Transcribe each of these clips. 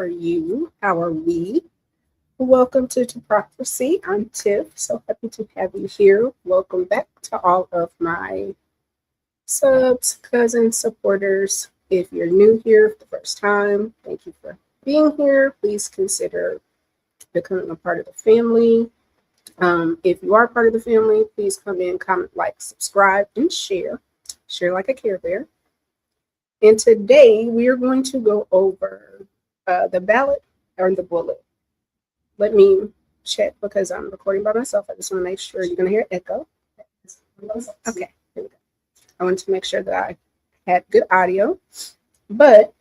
are you? How are we? Welcome to Democracy. I'm Tiff. So happy to have you here. Welcome back to all of my subs, cousins, supporters. If you're new here for the first time, thank you for being here. Please consider becoming a part of the family. If you are part of the family, please come in, comment, like, subscribe, and share. Share like a Care Bear. And today we are going to go over the ballot or the bullet. Let me check because I'm recording by myself. I just want to make sure you're going to hear echo. Okay, here we go. I want to make sure that I had good audio. But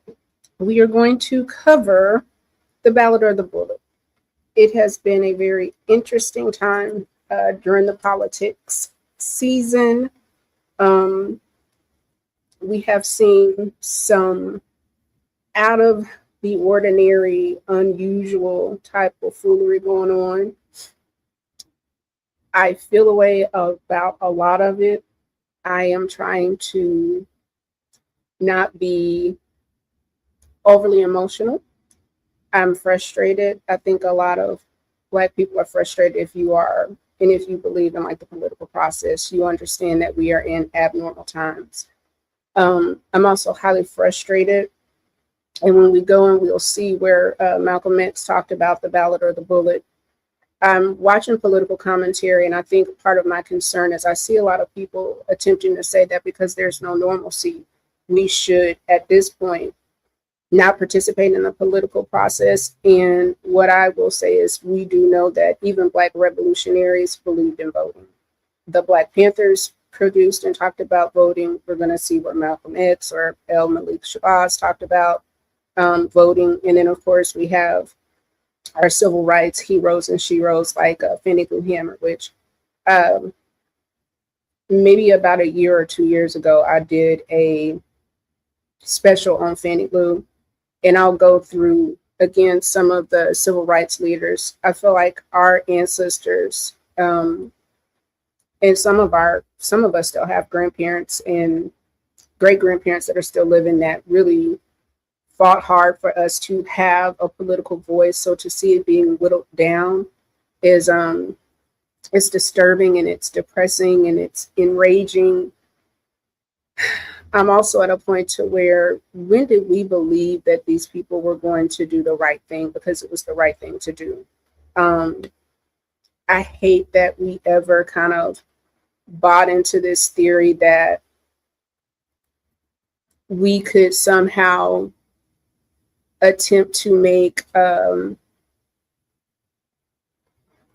we are going to cover the ballot or the bullet. It has been a very interesting time during the politics season. We have seen some out of the ordinary, unusual type of foolery going on. I feel a way about a lot of it. I am trying to not be overly emotional. I'm frustrated. I think a lot of Black people are frustrated if you are, and if you believe in like the political process, you understand that we are in abnormal times. I'm also highly frustrated. And when we go and we'll see where Malcolm X talked about the ballot or the bullet, I'm watching political commentary, and I think part of my concern is I see a lot of people attempting to say that because there's no normalcy, we should, at this point, not participate in the political process. And what I will say is we do know that even Black revolutionaries believed in voting. The Black Panthers produced and talked about voting. We're going to see what Malcolm X or El Malik Shabazz talked about voting. And then, of course, we have our civil rights heroes and sheroes like Fannie Lou Hamer, which maybe about a year or 2 years ago, I did a special on Fannie Lou. And I'll go through, again, some of the civil rights leaders. I feel like our ancestors and some of us still have grandparents and great grandparents that are still living that really fought hard for us to have a political voice. So to see it being whittled down is it's disturbing and it's depressing and it's enraging. I'm also at a point to where, when did we believe that these people were going to do the right thing because it was the right thing to do? I hate that we ever kind of bought into this theory that we could somehow attempt to make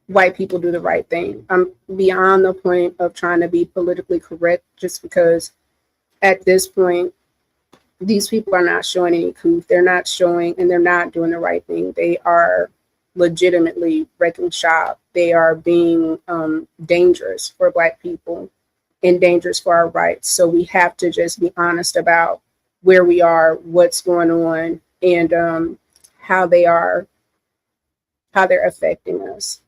white people do the right thing. I'm beyond the point of trying to be politically correct just because at this point, these people are not showing any coup. They're not showing, and they're not doing the right thing. They are legitimately wrecking shop. They are being dangerous for Black people and dangerous for our rights. So we have to just be honest about where we are, what's going on, and how they're affecting us.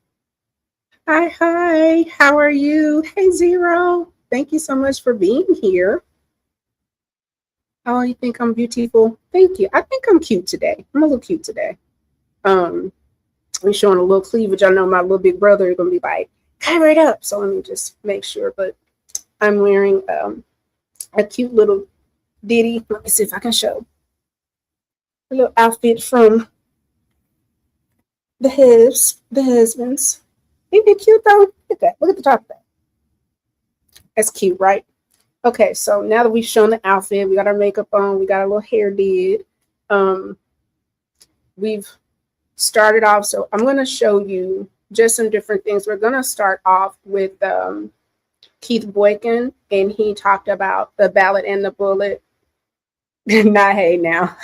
Hi, how are you? Hey, Zero. Thank you so much for being here. Oh, you think I'm beautiful? Thank you. I think I'm cute today. I'm a little cute today. I'm showing a little cleavage. I know my little big brother is gonna be like, cover it up. So let me just make sure. But I'm wearing a cute little ditty. Let me see if I can show a little outfit from the husbands. Ain't it cute though? Look at that. Look at the top of that. That's cute, right? Okay, so now that we've shown the outfit, we got our makeup on, we got a little hair did. We've started off, so I'm going to show you just some different things. We're going to start off with Keith Boykin, and he talked about the ballot and the bullet. Not hey now.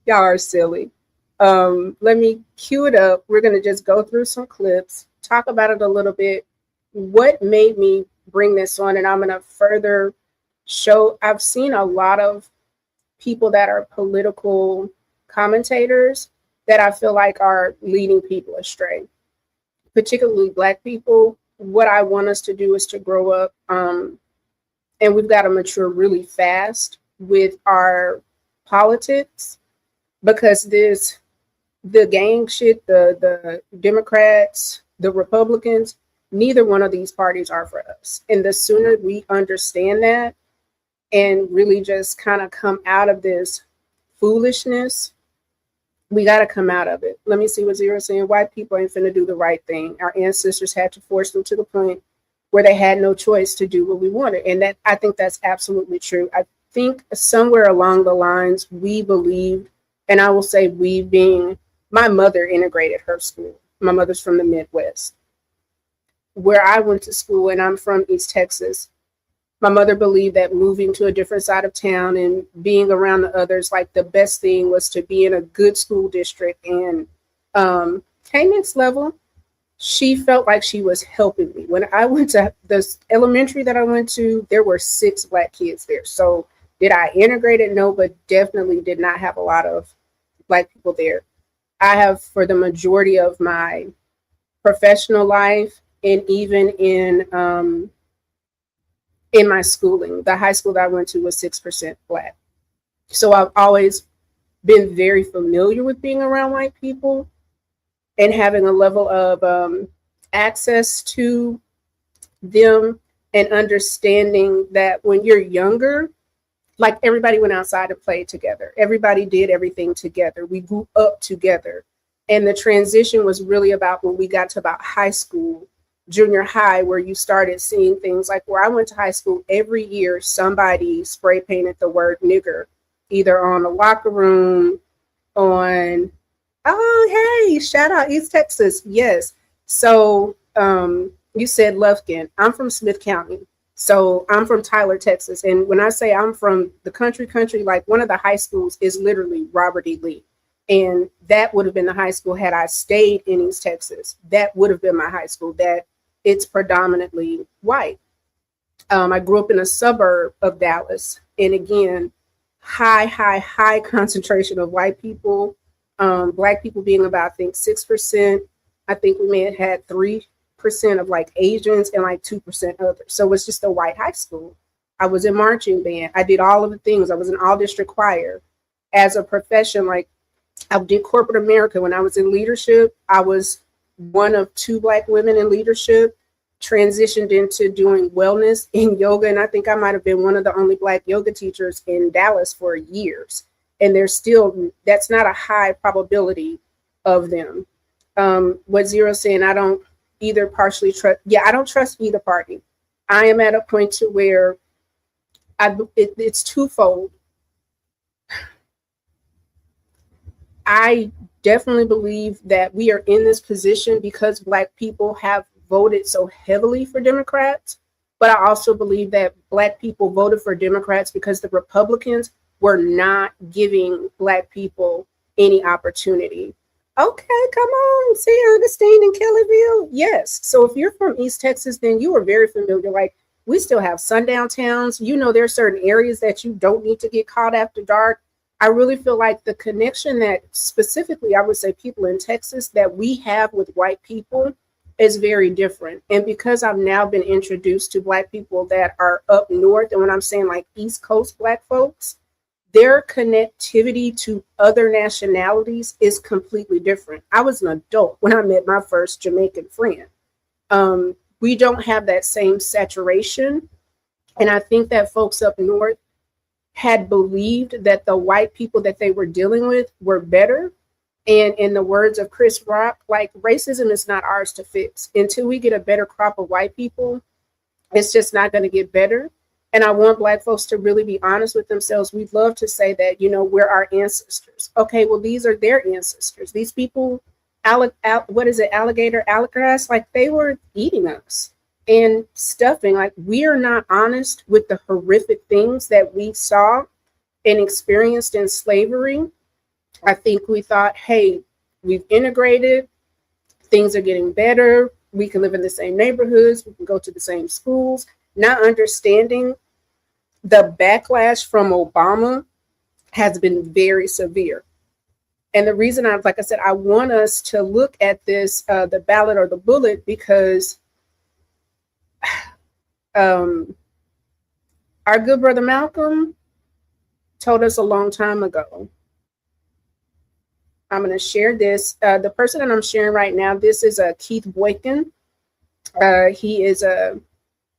Y'all are silly. Let me cue it up. We're going to just go through some clips, talk about it a little bit. What made me bring this on, and I'm going to further show. I've seen a lot of people that are political commentators that I feel like are leading people astray, particularly Black people. What I want us to do is to grow up, and we've got to mature really fast with our politics. because the gang shit, the Democrats, the Republicans, neither one of these parties are for us. And the sooner we understand that and really just kind of come out of this foolishness, we got to come out of it. Let me see what Zero's saying. White people ain't finna do the right thing. Our ancestors had to force them to the point where they had no choice to do what we wanted. And that, I think that's absolutely true. I think somewhere along the lines we believed, and I will say we being, my mother integrated her school. My mother's from the Midwest. Where I went to school, and I'm from East Texas, my mother believed that moving to a different side of town and being around the others, like the best thing was to be in a good school district. And hey, next level, she felt like she was helping me. When I went to the elementary that I went to, there were 6 Black kids there. So did I integrate it? No, but definitely did not have a lot of Black people there. I have, for the majority of my professional life and even in my schooling, the high school that I went to was 6% Black. So I've always been very familiar with being around white people and having a level of access to them and understanding that when you're younger, like everybody went outside and played together. Everybody did everything together. We grew up together. And the transition was really about when we got to about high school, junior high, where you started seeing things like where I went to high school, every year somebody spray painted the word nigger, either on the locker room, on, oh, hey, shout out East Texas. Yes. So you said Lufkin. I'm from Smith County. So I'm from Tyler, Texas. And when I say I'm from the country, like one of the high schools is literally Robert E. Lee. And that would have been the high school had I stayed in East Texas. That would have been my high school. That it's predominantly white. I grew up in a suburb of Dallas. And again, high concentration of white people. Black people being about, I think, 6%. I think we may have had 3% of like Asians and like 2% others. So it's just a white high school. I was in marching band. I did all of the things. I was in all district choir. As a profession, like I did corporate America. When I was in leadership, I was one of 2 Black women in leadership, transitioned into doing wellness in yoga. And I think I might have been one of the only Black yoga teachers in Dallas for years. And there's still, that's not a high probability of them. What Zero's saying, I don't either partially trust. Yeah, I don't trust either party. I am at a point to where it's twofold. I definitely believe that we are in this position because Black people have voted so heavily for Democrats. But I also believe that Black people voted for Democrats because the Republicans were not giving Black people any opportunity. Okay, come on, see Augustine and Kellyville. Yes. So if you're from East Texas, then you are very familiar. Like we still have sundown towns. You know, there are certain areas that you don't need to get caught after dark. I really feel like the connection that specifically I would say people in Texas that we have with white people is very different. And because I've now been introduced to Black people that are up north, and when I'm saying like East Coast Black folks, their connectivity to other nationalities is completely different. I was an adult when I met my first Jamaican friend. We don't have that same saturation. And I think that folks up north had believed that the white people that they were dealing with were better. And in the words of Chris Rock, like racism is not ours to fix. Until we get a better crop of white people, it's just not going to get better. And I want Black folks to really be honest with themselves. We'd love to say that, you know, we're our ancestors. Okay, well, these are their ancestors. These people, what is it, alligator, alligators, like they were eating us and stuffing. Like we are not honest with the horrific things that we saw and experienced in slavery. I think we thought, hey, we've integrated, things are getting better. We can live in the same neighborhoods. We can go to the same schools, not understanding the backlash from Obama has been very severe. And the reason like I said, I want us to look at this, the ballot or the bullet, because our good brother Malcolm told us a long time ago, I'm going to share this. The person that I'm sharing right now, this is Keith Boykin. He is a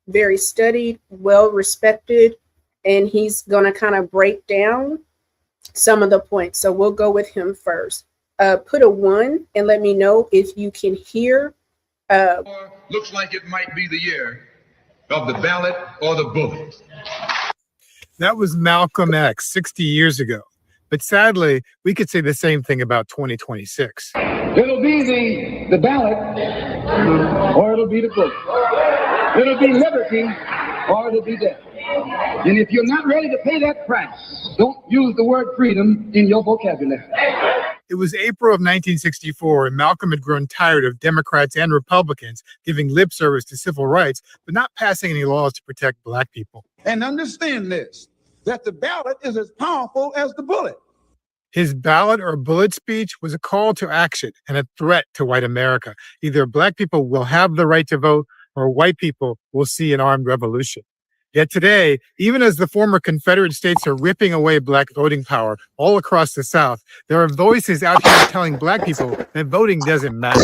very studied, well-respected, and he's going to kind of break down some of the points. So we'll go with him first. Put a 1 and let me know if you can hear. Looks like it might be the year of the ballot or the bullet. That was Malcolm X 60 years ago. But sadly, we could say the same thing about 2026. It'll be the ballot or it'll be the bullet. It'll be liberty or it'll be death. And if you're not ready to pay that price, don't use the word freedom in your vocabulary. It was April of 1964, and Malcolm had grown tired of Democrats and Republicans giving lip service to civil rights, but not passing any laws to protect Black people. And understand this, that the ballot is as powerful as the bullet. His ballot or bullet speech was a call to action and a threat to white America. Either Black people will have the right to vote or white people will see an armed revolution. Yet today, even as the former Confederate states are ripping away Black voting power all across the South, there are voices out here telling Black people that voting doesn't matter.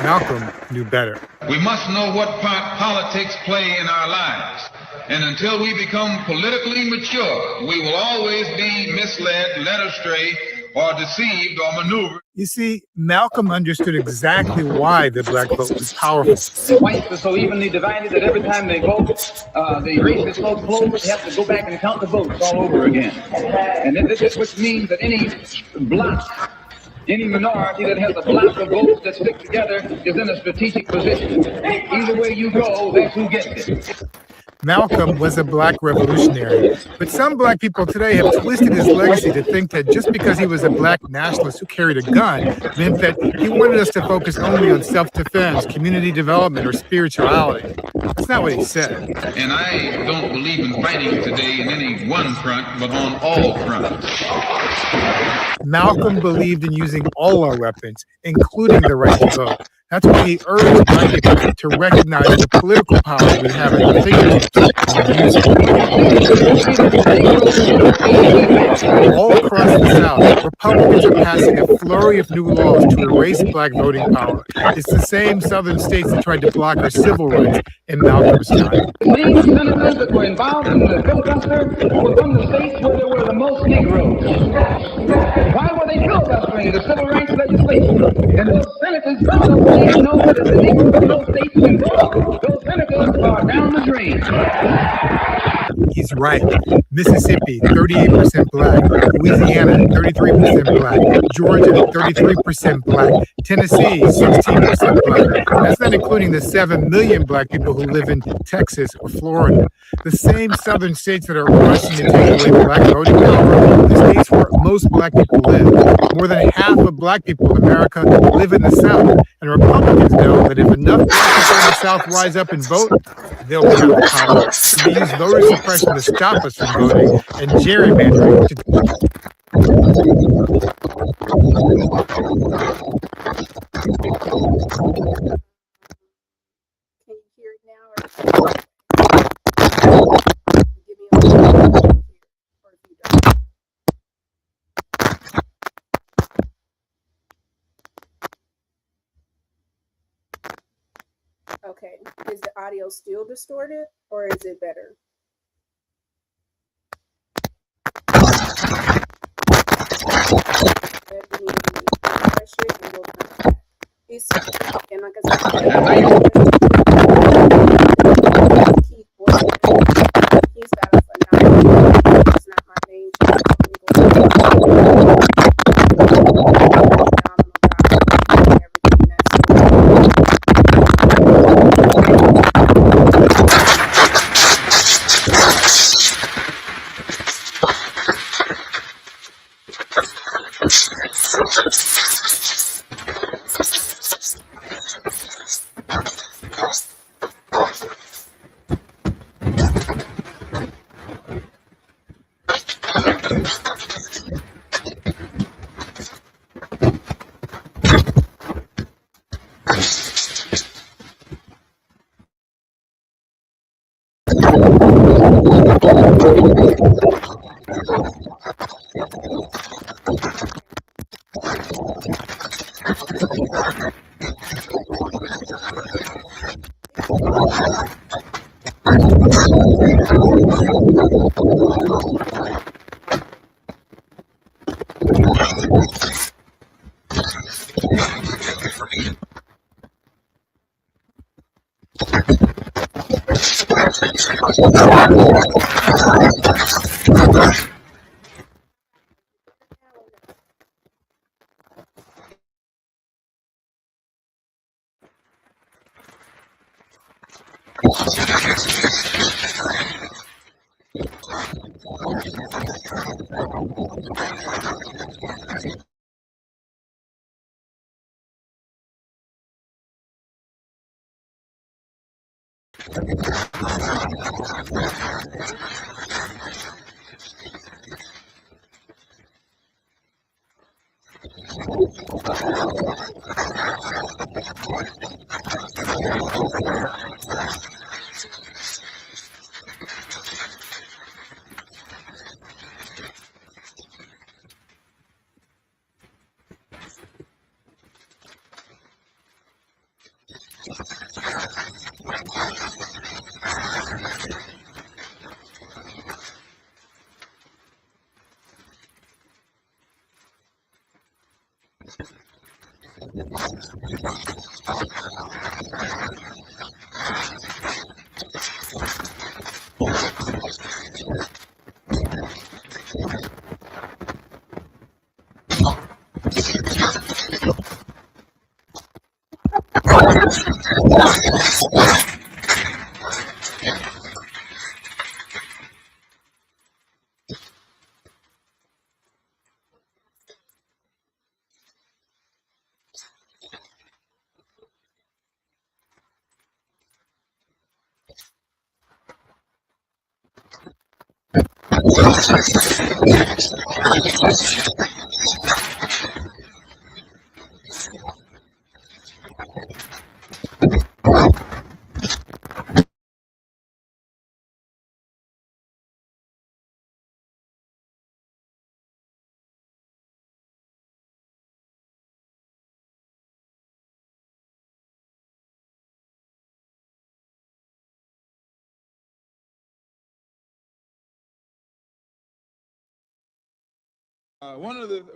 Malcolm knew better. We must know what part politics play in our lives. And until we become politically mature, we will always be misled, led astray, or deceived or maneuvered. You see, Malcolm understood exactly why the Black vote was powerful. The whites are so evenly divided that every time they vote, the race is so close, they have to go back and count the votes all over again. And this which means that any block, any minority that has a block of votes that stick together is in a strategic position. Either way you go, that's who gets it. Malcolm was a Black revolutionary, but some Black people today have twisted his legacy to think that just because he was a Black nationalist who carried a gun meant that he wanted us to focus only on self-defense, community development, or spirituality. That's not what he said. And I don't believe in fighting today in any one front, but on all fronts. Malcolm believed in using all our weapons, including the right to vote. That's why he urged Black people to recognize the political power we have at our fingertips and use it. All across the South, Republicans are passing a flurry of new laws to erase Black voting power. It's the same Southern states that tried to block our civil rights in Malcolm's time. The main senators that were involved in the filibuster were from the states where there were the most Negroes. Why were they filibustering the civil rights legislation? And those senators don't know that the Negroes of those states can vote. Those senators are down the drain. He's right. Mississippi, 38% Black. Louisiana, 33% Black. Georgia, 33% Black. Tennessee, 16% Black. That's not including the 7 million Black people who live in Texas or Florida. The same Southern states that are rushing to take away Black voting power, the states where most Black people live. More than half of Black people in America live in the South, and Republicans know that if enough Black people in the South rise up and vote, they'll be out of power. So they use voter suppression to stop us from voting and gerrymandering. Can you hear it now? Or give me a little or if you don't. Okay, is the audio still distorted or is it better? Let me refresh it and we'll come back. It's, and like I said, Keith Boykin, he's got a phenomenal, it's not my main channel.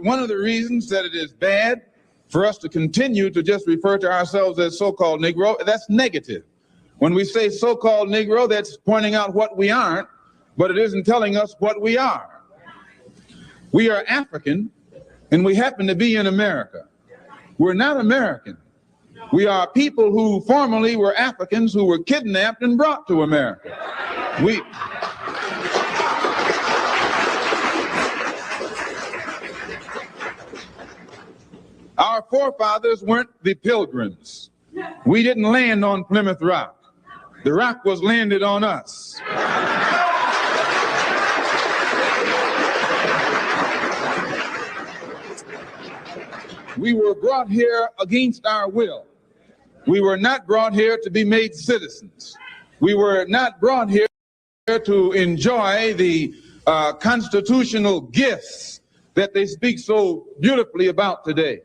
One of the reasons that it is bad for us to continue to just refer to ourselves as so-called Negro, that's negative. When we say so-called Negro, that's pointing out what we aren't, but it isn't telling us what we are. We are African, and we happen to be in America. We're not American. We are people who formerly were Africans who were kidnapped and brought to America. Our forefathers weren't the Pilgrims. We didn't land on Plymouth Rock. The rock was landed on us. We were brought here against our will. We were not brought here to be made citizens. We were not brought here to enjoy the constitutional gifts that they speak so beautifully about today.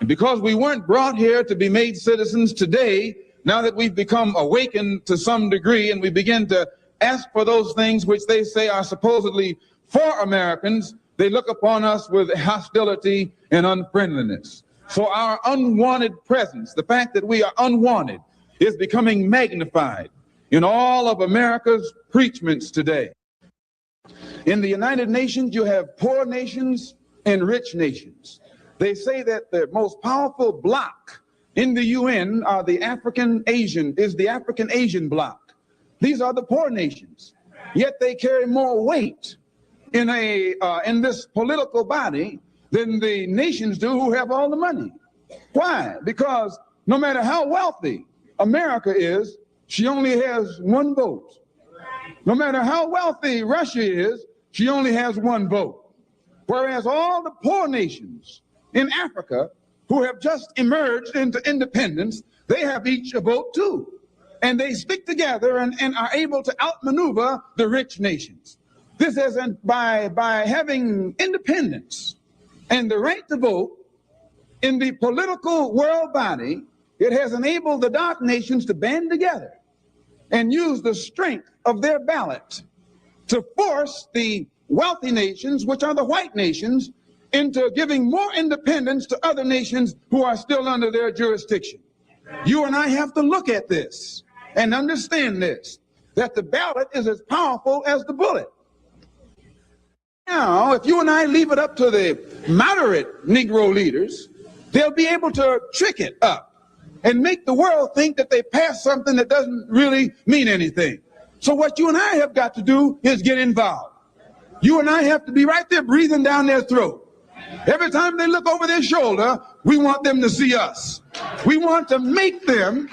And because we weren't brought here to be made citizens today, now that we've become awakened to some degree and we begin to ask for those things which they say are supposedly for Americans, they look upon us with hostility and unfriendliness. So our unwanted presence, the fact that we are unwanted, is becoming magnified in all of America's preachments today. In the United Nations, you have poor nations and rich nations. They say that the most powerful bloc in the UN are the African Asian bloc. These are the poor nations. Yet they carry more weight in this political body than the nations do who have all the money. Why? Because no matter how wealthy America is, she only has one vote. No matter how wealthy Russia is, she only has one vote. Whereas all the poor nations in Africa who have just emerged into independence, they have each a vote too. And they stick together and are able to outmaneuver the rich nations. This is by having independence and the right to vote in the political world body, it has enabled the dark nations to band together and use the strength of their ballot to force the wealthy nations, which are the white nations, into giving more independence to other nations who are still under their jurisdiction. You and I have to look at this. and understand this, that the ballot is as powerful as the bullet. Now, if you and I leave it up to the moderate Negro leaders, they'll be able to trick it up and make the world think that they passed something that doesn't really mean anything. So what you and I have got to do is get involved. You and I have to be right there breathing down their throat. Every time they look over their shoulder, we want them to see us. We want to make them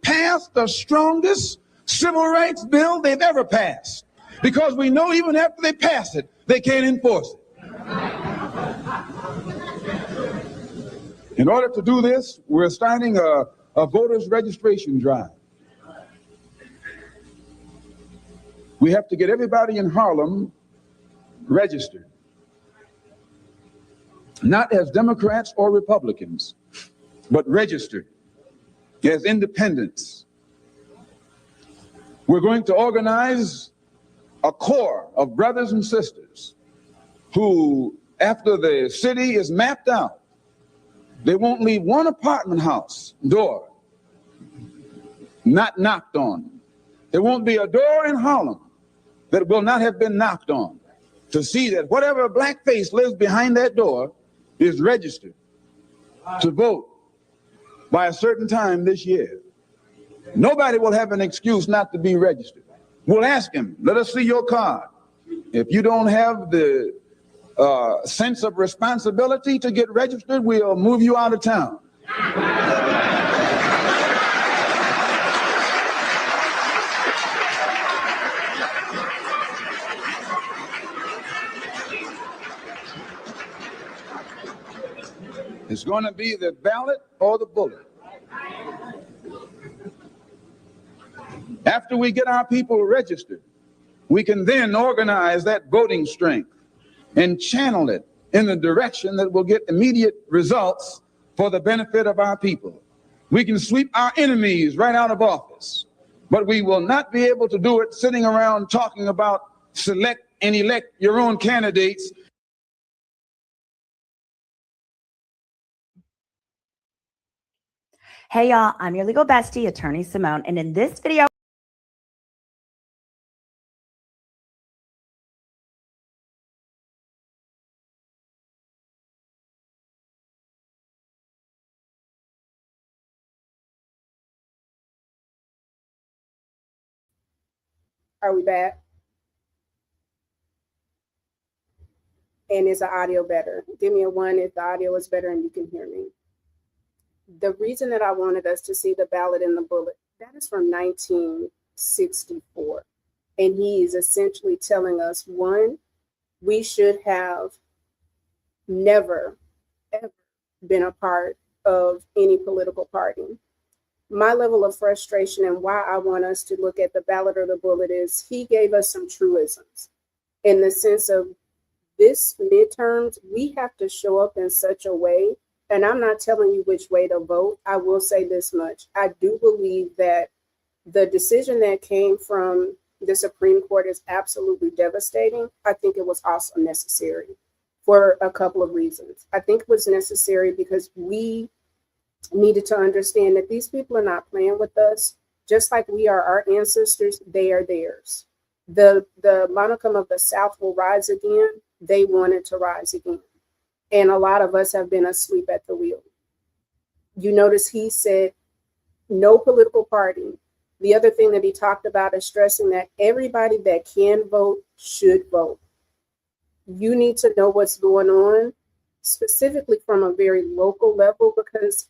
pass the strongest civil rights bill they've ever passed. Because we know even after they pass it, they can't enforce it. In order to do this, we're starting a voters registration drive. We have to get everybody in Harlem registered, not as Democrats or Republicans, but registered as independents. We're going to organize a corps of brothers and sisters who, after the city is mapped out, they won't leave one apartment house door not knocked on. There won't be a door in Harlem that will not have been knocked on, to see that whatever black face lives behind that door is registered to vote by a certain time this year. Nobody will have an excuse not to be registered. We'll ask him, let us see your card. If you don't have the sense of responsibility to get registered, we'll move you out of town. It's going to be the ballot or the bullet. After we get our people registered, we can then organize that voting strength and channel it in the direction that will get immediate results for the benefit of our people. We can sweep our enemies right out of office, but we will not be able to do it sitting around talking about select and elect your own candidates. Hey y'all, I'm your legal bestie, Attorney Simone, and in this video, Are we back? And is the audio better? Give me a 1 if the audio is better and you can hear me. The reason that I wanted us to see the ballot and the bullet, that is from 1964. And he is essentially telling us, one, we should have never, ever been a part of any political party. My level of frustration and why I want us to look at the ballot or the bullet is he gave us some truisms in the sense of this midterms, we have to show up in such a way. And I'm not telling you which way to vote. I will say this much. I do believe that the decision that came from the Supreme Court is absolutely devastating. I think it was also necessary for a couple of reasons. I think it was necessary because we needed to understand that these people are not playing with us. Just like we are our ancestors, they are theirs. The monicum of the South will rise again. They wanted to rise again. And a lot of us have been asleep at the wheel. You notice he said no political party. The other thing that he talked about is stressing that everybody that can vote should vote. You need to know what's going on, specifically from a very local level, because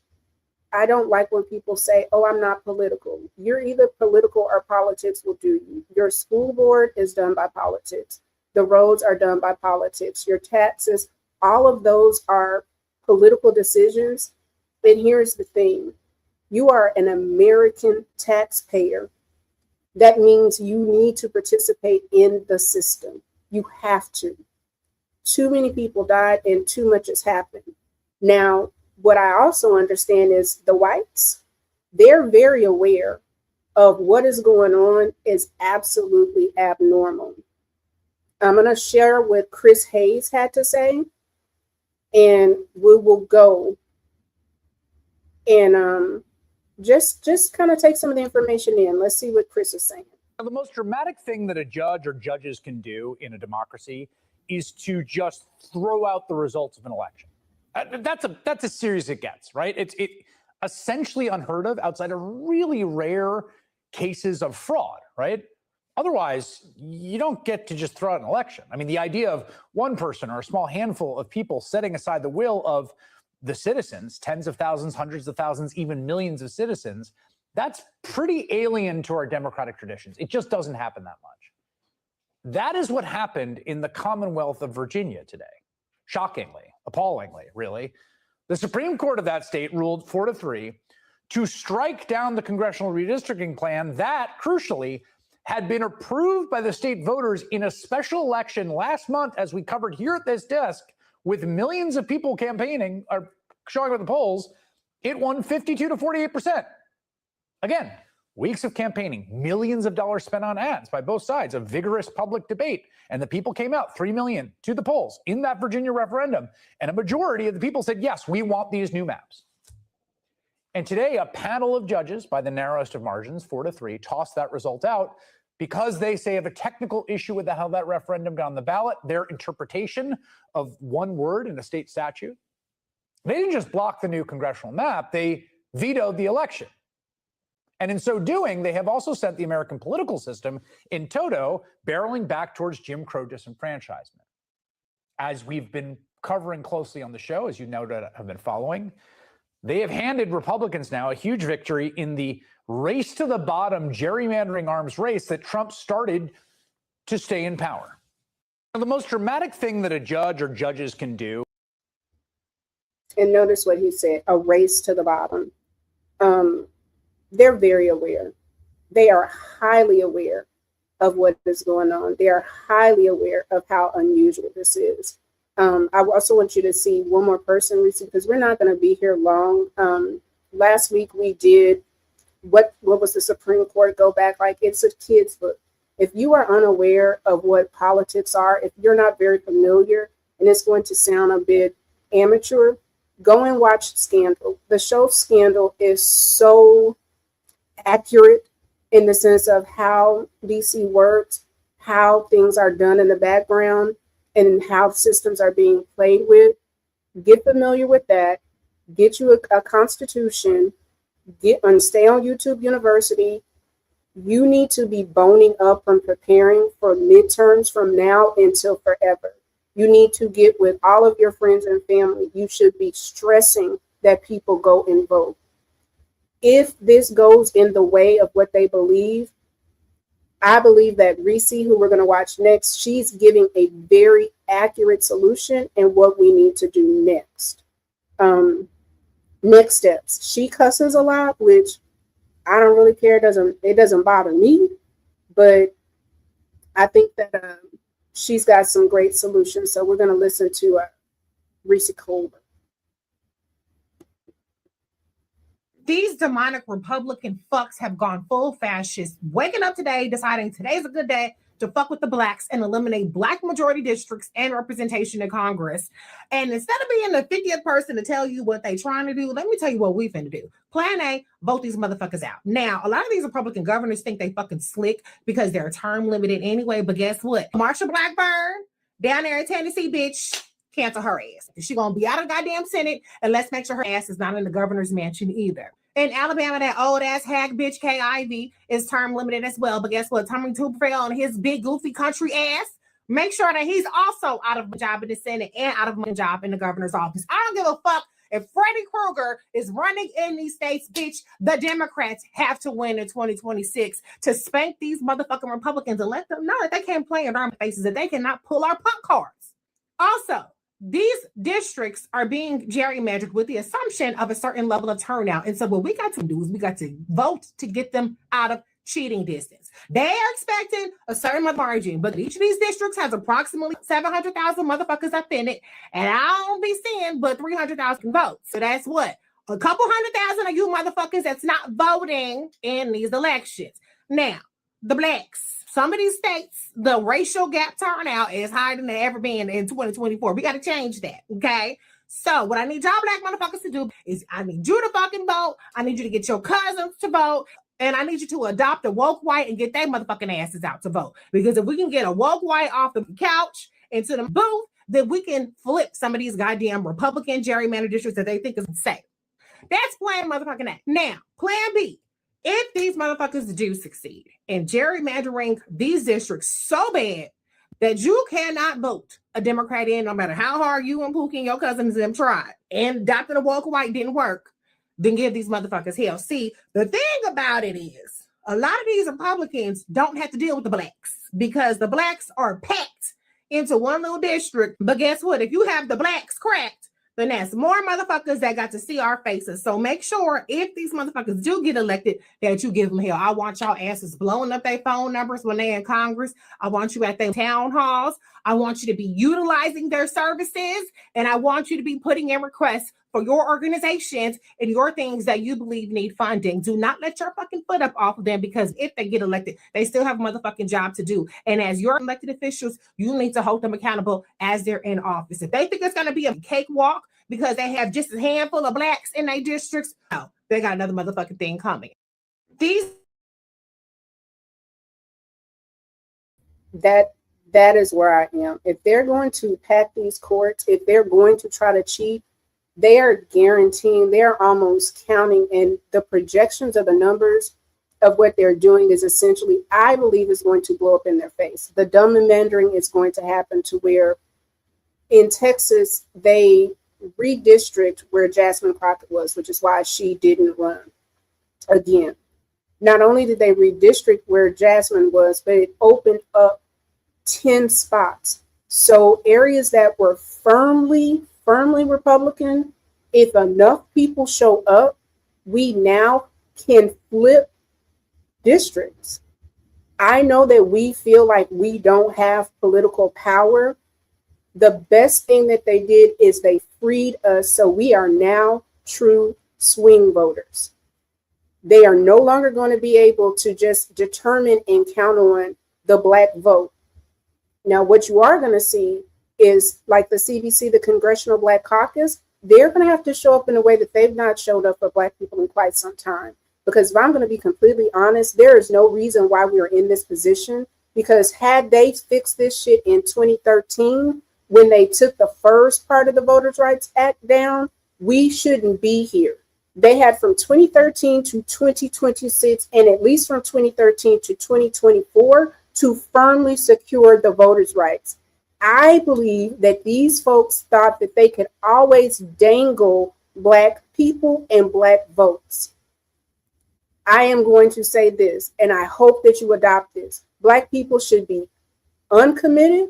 I don't like when people say, oh, I'm not political. You're either political or politics will do you. Your school board is done by politics. The roads are done by politics. Your taxes, all of those are political decisions. And here's the thing. You are an American taxpayer. That means you need to participate in the system. You have to. Too many people died and too much has happened. Now, what I also understand is the whites, they're very aware of what is going on is absolutely abnormal. I'm going to share what Chris Hayes had to say, and we will go and just kind of take some of the information in. Let's see what Chris is saying. Now, the most dramatic thing that a judge or judges can do in a democracy is to just throw out the results of an election. That's as serious as it gets, right? It's essentially unheard of outside of really rare cases of fraud, right? Otherwise, you don't get to just throw out an election. I mean, the idea of one person or a small handful of people setting aside the will of the citizens, tens of thousands, hundreds of thousands, even millions of citizens, that's pretty alien to our democratic traditions. It just doesn't happen that much. That is what happened in the Commonwealth of Virginia today. Shockingly, appallingly, really. The Supreme Court of that state ruled 4-3 to strike down the congressional redistricting plan that, crucially, had been approved by the state voters in a special election last month, as we covered here at this desk, with millions of people campaigning or showing up at the polls. It won 52 to 48%. Again, weeks of campaigning, millions of dollars spent on ads by both sides, a vigorous public debate, and the people came out, 3 million, to the polls in that Virginia referendum, and a majority of the people said, yes, we want these new maps. And today, a panel of judges, by the narrowest of margins, 4-3, tossed that result out because they say have a technical issue with how that referendum got on the ballot, their interpretation of one word in a state statute. They didn't just block the new congressional map, they vetoed the election. And in so doing, they have also sent the American political system in toto barreling back towards Jim Crow disenfranchisement. As we've been covering closely on the show, as you know that have been following, they have handed Republicans now a huge victory in the race to the bottom gerrymandering arms race that Trump started to stay in power. Now, the most dramatic thing that a judge or judges can do. And notice what he said, a race to the bottom. They're very aware. They are highly aware of what is going on. They are highly aware of how unusual this is. I also want you to see one more person, Reese, because we're not going to be here long. Last week we did, what was the Supreme Court go back like? It's a kid's book. If you are unaware of what politics are, if you're not very familiar, and it's going to sound a bit amateur, go and watch Scandal. The show Scandal is so accurate in the sense of how DC works, how things are done in the background, and how systems are being played with. Get familiar with that. Get you a constitution. Stay on YouTube University. You need to be boning up and preparing for midterms from now until forever. You need to get with all of your friends and family. You should be stressing that people go and vote. If this goes in the way of what they believe, I believe that Reese, who we're going to watch next, she's giving a very accurate solution and what we need to do next. Next steps. She cusses a lot, which I don't really care. It doesn't bother me, but I think that she's got some great solutions. So we're going to listen to Reese Colbert. These demonic Republican fucks have gone full fascist, waking up today, deciding today's a good day to fuck with the blacks and eliminate black majority districts and representation in Congress. And instead of being the 50th person to tell you what they're trying to do, let me tell you what we finna do. Plan A, vote these motherfuckers out. Now, a lot of these Republican governors think they fucking slick because they're term limited anyway, but guess what? Marsha Blackburn, down there in Tennessee, bitch, cancel her ass. She gonna be out of the goddamn Senate, and let's make sure her ass is not in the governor's mansion either. In Alabama, that old ass hack bitch Kay Ivey is term limited as well. But guess what? Tommy Tuberville on his big goofy country ass. Make sure that he's also out of a job in the Senate and out of a job in the governor's office. I don't give a fuck if Freddy Krueger is running in these states, bitch. The Democrats have to win in 2026 to spank these motherfucking Republicans and let them know that they can't play in our faces, that they cannot pull our punk cards. Also, these districts are being gerrymandered with the assumption of a certain level of turnout. And so what we got to do is we got to vote to get them out of cheating distance. They are expecting a certain margin, but each of these districts has approximately 700,000 motherfuckers up in it. And I don't be seeing but 300,000 votes. So that's what? A couple 100,000 of you motherfuckers that's not voting in these elections. Now, the blacks. Some of these states, the racial gap turnout is higher than they ever been in 2024. We got to change that, okay? So what I need y'all black motherfuckers to do is I need you to fucking vote. I need you to get your cousins to vote. And I need you to adopt a woke white and get their motherfucking asses out to vote. Because if we can get a woke white off the couch into the booth, then we can flip some of these goddamn Republican gerrymandered districts that they think is insane. That's plan motherfucking A. Now, plan B. If these motherfuckers do succeed in gerrymandering these districts so bad that you cannot vote a Democrat in, no matter how hard you and Pookie and your cousins them tried, and adopting a woke white didn't work, then give these motherfuckers hell. See, the thing about it is, a lot of these Republicans don't have to deal with the blacks because the blacks are packed into one little district. But guess what? If you have the blacks cracked, then that's more motherfuckers that got to see our faces. So make sure if these motherfuckers do get elected that you give them hell. I want y'all asses blowing up their phone numbers when they're in Congress. I want you at their town halls. I want you to be utilizing their services. And I want you to be putting in requests for your organizations and your things that you believe need funding. Do not let your fucking foot up off of them, because if they get elected, they still have a motherfucking job to do. And as your elected officials, you need to hold them accountable as they're in office. If they think it's going to be a cakewalk because they have just a handful of blacks in their districts, no, they got another motherfucking thing coming. That is where I am. If they're going to pack these courts, if they're going to try to cheat, they are guaranteeing, they're almost counting, and the projections of the numbers of what they're doing is essentially, I believe, is going to blow up in their face. The gerrymandering is going to happen to where in Texas, they redistrict where Jasmine Crockett was, which is why she didn't run again. Not only did they redistrict where Jasmine was, but it opened up 10 spots. So areas that were firmly Republican, if enough people show up, we now can flip districts. I know that we feel like we don't have political power. The best thing that they did is they freed us, so we are now true swing voters. They are no longer going to be able to just determine and count on the black vote. Now, what you are going to see is like the CBC, the Congressional Black Caucus, they're going to have to show up in a way that they've not showed up for black people in quite some time. Because if I'm going to be completely honest, there is no reason why we are in this position, because had they fixed this shit in 2013, when they took the first part of the Voters' Rights Act down, we shouldn't be here. They had from 2013 to 2026, and at least from 2013 to 2024, to firmly secure the voters' rights. I believe that these folks thought that they could always dangle black people and black votes. I am going to say this, and I hope that you adopt this. Black people should be uncommitted,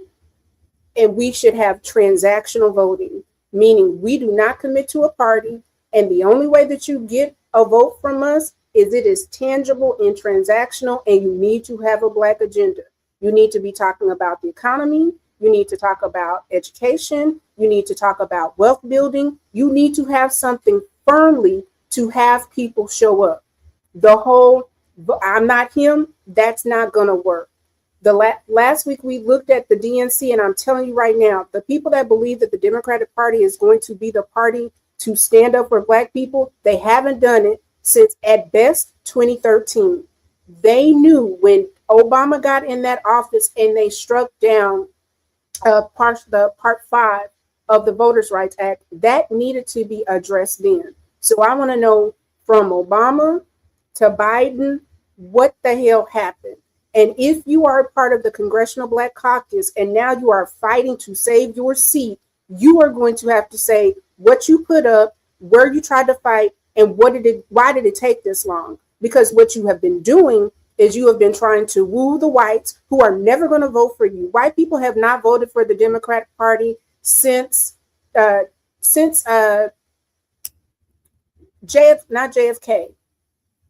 and we should have transactional voting, meaning we do not commit to a party, and the only way that you get a vote from us is it is tangible and transactional, and you need to have a black agenda. You need to be talking about the economy. You need to talk about education. You need to talk about wealth building. You need to have something firmly to have people show up. The whole, I'm not him, that's not going to work. Last week we looked at the DNC, and I'm telling you right now, the people that believe that the Democratic Party is going to be the party to stand up for black people, they haven't done it since at best 2013. They knew when Obama got in that office and they struck down part 5 of the Voters' Rights Act, that needed to be addressed then. So I want to know from Obama to Biden, what the hell happened? And if you are a part of the Congressional Black Caucus and now you are fighting to save your seat, you are going to have to say what you put up, where you tried to fight, and why did it take this long? Because what you have been doing is you have been trying to woo the whites who are never going to vote for you. White people have not voted for the Democratic Party since not JFK.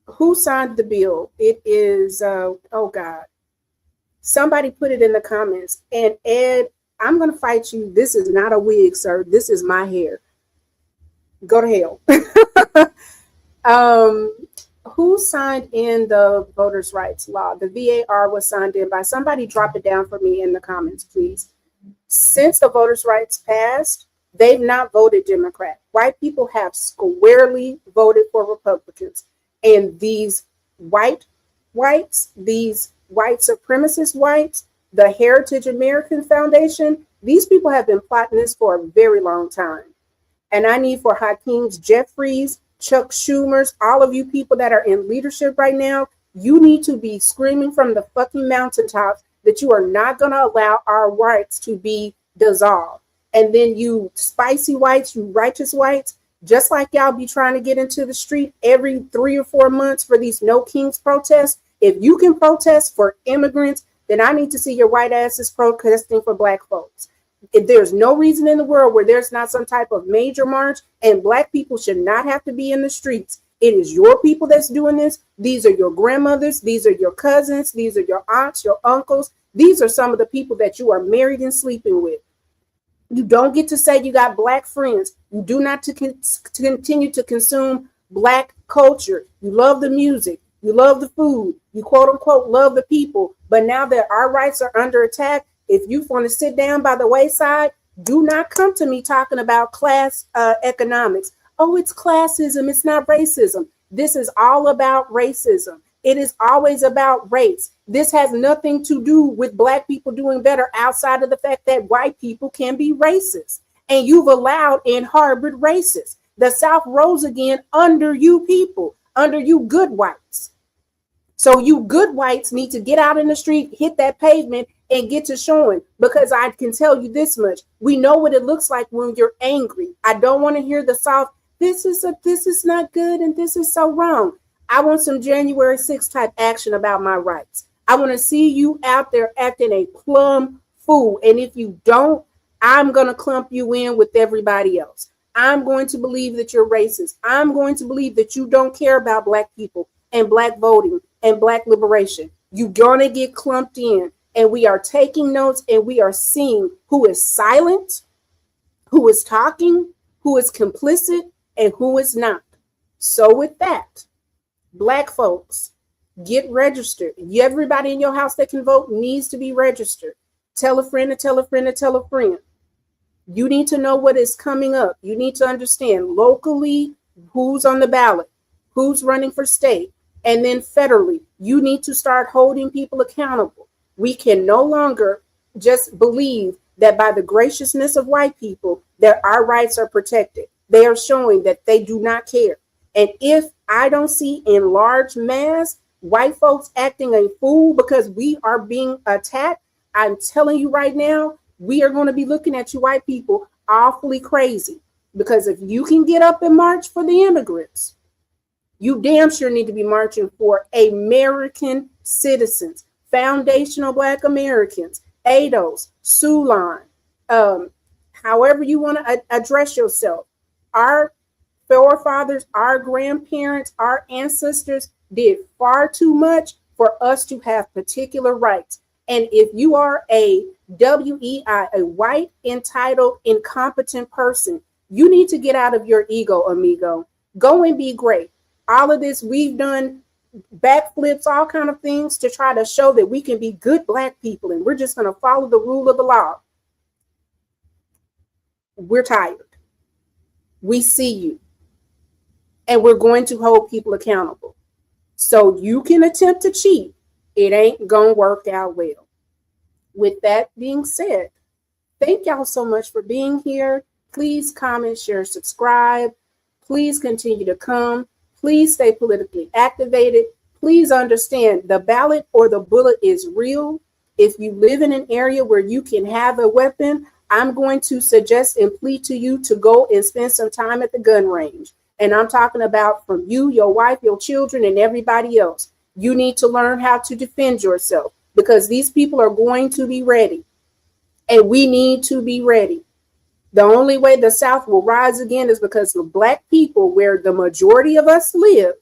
Who signed the bill? It is, oh God. Somebody put it in the comments. And Ed, I'm going to fight you. This is not a wig, sir. This is my hair. Go to hell. Who signed in the voters' rights law? The VAR was signed in by somebody. Drop it down for me in the comments, please. Since the voters' rights passed, They've not voted Democrat. White people have squarely voted for Republicans. And these these white supremacist whites, the Heritage American Foundation, these people have been plotting this for a very long time. And I need for Hakeem Jeffries, Chuck Schumer's, all of you people that are in leadership right now, you need to be screaming from the fucking mountaintops that you are not going to allow our rights to be dissolved. And then you spicy whites, you righteous whites, just like y'all be trying to get into the street every 3 or 4 months for these No Kings protests. If you can protest for immigrants, then I need to see your white asses protesting for black folks. If there's no reason in the world where there's not some type of major march, and black people should not have to be in the streets. It is your people that's doing this. These are your grandmothers. These are your cousins. These are your aunts, your uncles. These are some of the people that you are married and sleeping with. You don't get to say you got black friends. You do not to continue to consume black culture. You love the music. You love the food. You quote unquote love the people. But now that our rights are under attack, if you want to sit down by the wayside, do not come to me talking about class economics. Oh, it's classism. It's not racism. This is all about racism. It is always about race. This has nothing to do with black people doing better outside of the fact that white people can be racist. And you've allowed and harbored racists. The South rose again under you people, under you good whites. So you good whites need to get out in the street, hit that pavement, and get to showing, because I can tell you this much. We know what it looks like when you're angry. I don't want to hear the soft, this is not good and this is so wrong. I want some January 6th type action about my rights. I want to see you out there acting a plumb fool. And if you don't, I'm going to clump you in with everybody else. I'm going to believe that you're racist. I'm going to believe that you don't care about black people and black voting and black liberation. You're going to get clumped in. And we are taking notes and we are seeing who is silent, who is talking, who is complicit, and who is not. So with that, black folks, get registered. Everybody in your house that can vote needs to be registered. Tell a friend to tell a friend to tell a friend. You need to know what is coming up. You need to understand locally who's on the ballot, who's running for state, and then federally, you need to start holding people accountable. We can no longer just believe that by the graciousness of white people that our rights are protected. They are showing that they do not care. And if I don't see in large mass white folks acting a fool because we are being attacked, I'm telling you right now, we are going to be looking at you white people awfully crazy. Because if you can get up and march for the immigrants, you damn sure need to be marching for American citizens. Foundational Black Americans, ADOS, Sulan, however you want to address yourself. Our forefathers, our grandparents, our ancestors did far too much for us to have particular rights. And if you are a WEI, a white, entitled, incompetent person, you need to get out of your ego, amigo. Go and be great. All of this we've done, backflips, all kind of things to try to show that we can be good black people and we're just going to follow the rule of the law. We're tired. We see you. And we're going to hold people accountable. So you can attempt to cheat. It ain't going to work out well. With that being said, thank y'all so much for being here. Please comment, share, subscribe. Please continue to come. Please stay politically activated. Please understand the ballot or the bullet is real. If you live in an area where you can have a weapon, I'm going to suggest and plead to you to go and spend some time at the gun range. And I'm talking about from you, your wife, your children, and everybody else. You need to learn how to defend yourself because these people are going to be ready. And we need to be ready. The only way the South will rise again is because the black people, where the majority of us live,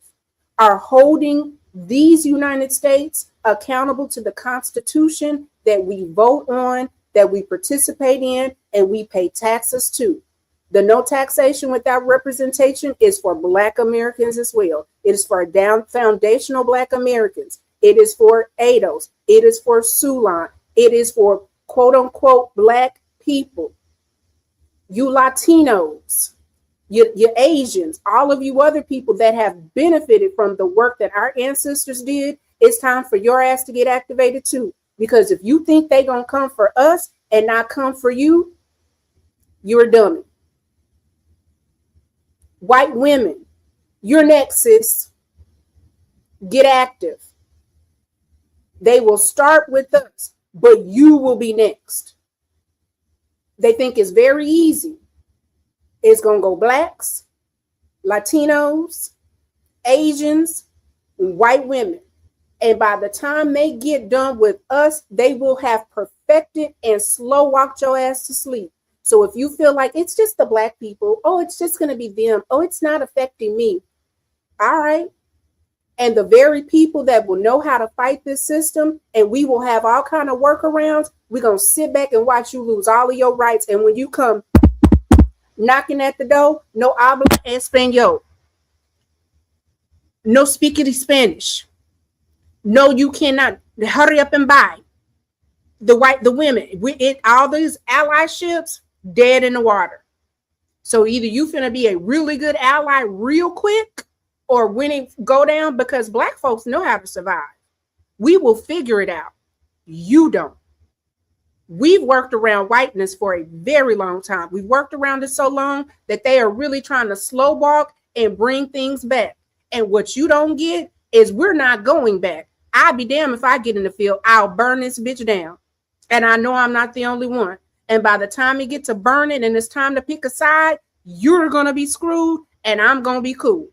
are holding these United States accountable to the Constitution that we vote on, that we participate in, and we pay taxes to. The no taxation without representation is for Black Americans as well. It is for foundational Black Americans. It is for ADOS. It is for Sulan. It is for quote unquote Black people. you Latinos, you Asians, all of you other people that have benefited from the work that our ancestors did, it's time for your ass to get activated too. Because if you think they gonna come for us and not come for you, you're a dummy. White women, you're next, sis. Get active. They will start with us, but you will be next. They think it's very easy. It's gonna go blacks, Latinos, Asians, white women. And by the time they get done with us, they will have perfected and slow walked your ass to sleep. So if you feel like it's just the black people, oh, it's just going to be them, oh, it's not affecting me. All right. And the very people that will know how to fight this system, and we will have all kind of workarounds, we're going to sit back and watch you lose all of your rights. And when you come knocking at the door, no habla español. No speaking Spanish. No, you cannot. Hurry up and buy. The women, all these allyships, dead in the water. So either you finna be a really good ally real quick, or when it go down, because black folks know how to survive. We will figure it out. You don't. We've worked around whiteness for a very long time. We've worked around it so long that they are really trying to slow walk and bring things back. And what you don't get is we're not going back. I'll be damned if I get in the field. I'll burn this bitch down. And I know I'm not the only one. And by the time it gets to burn it and it's time to pick a side, you're going to be screwed and I'm going to be cool.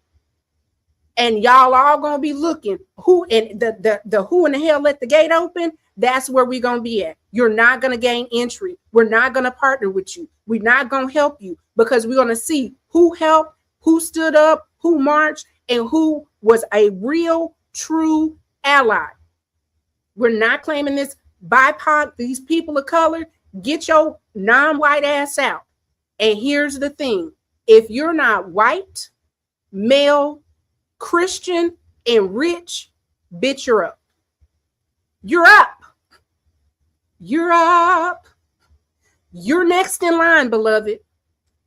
And y'all all going to be looking who, and the who in the hell let the gate open. That's where we're going to be at. You're not going to gain entry. We're not going to partner with you. We're not going to help you, because we're going to see who helped, who stood up, who marched, and who was a real, true ally. We're not claiming this BIPOC, these people of color. Get your non-white ass out. And here's the thing. If you're not white, male, Christian, and rich, bitch, you're up. You're up. You're up. You're next in line, beloved.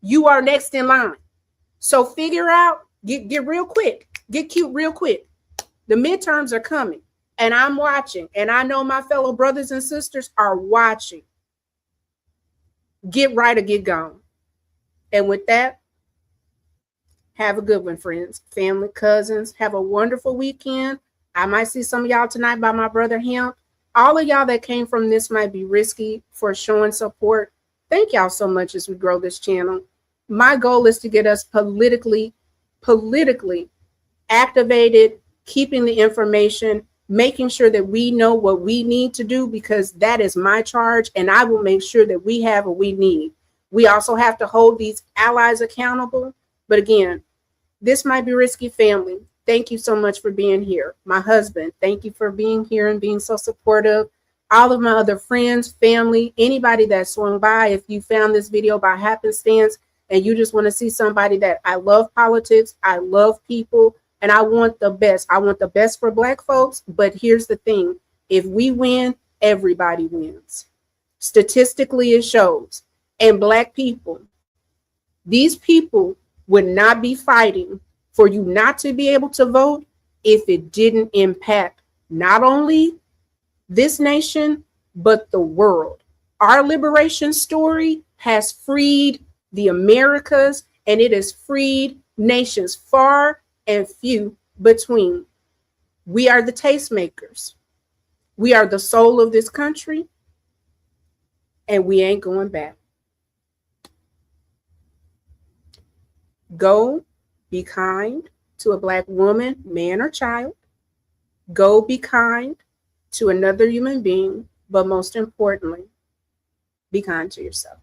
You are next in line. So figure out, get real quick. Get cute real quick. The midterms are coming, and I'm watching, and I know my fellow brothers and sisters are watching. Get right or get gone. And with that, have a good one, friends, family, cousins. Have a wonderful weekend. I might see some of y'all tonight by my brother Hemp. All of y'all that came from This Might Be Risky for showing support. Thank y'all so much as we grow this channel. My goal is to get us politically activated, keeping the information, making sure that we know what we need to do, because that is my charge, and I will make sure that we have what we need. We also have to hold these allies accountable. But again, This Might Be Risky family, thank you so much for being here. My husband, thank you for being here and being so supportive. All of my other friends, family, anybody that swung by, if you found this video by happenstance and you just want to see somebody that I love politics, I love people, and I want the best. I want the best for black folks. But here's the thing. If we win, everybody wins. Statistically, it shows. And black people, these people would not be fighting for you not to be able to vote if it didn't impact not only this nation, but the world. Our liberation story has freed the Americas, and it has freed nations far and few between. We are the tastemakers. We are the soul of this country, and we ain't going back. Go be kind to a black woman, man, or child. Go be kind to another human being, but most importantly, be kind to yourself.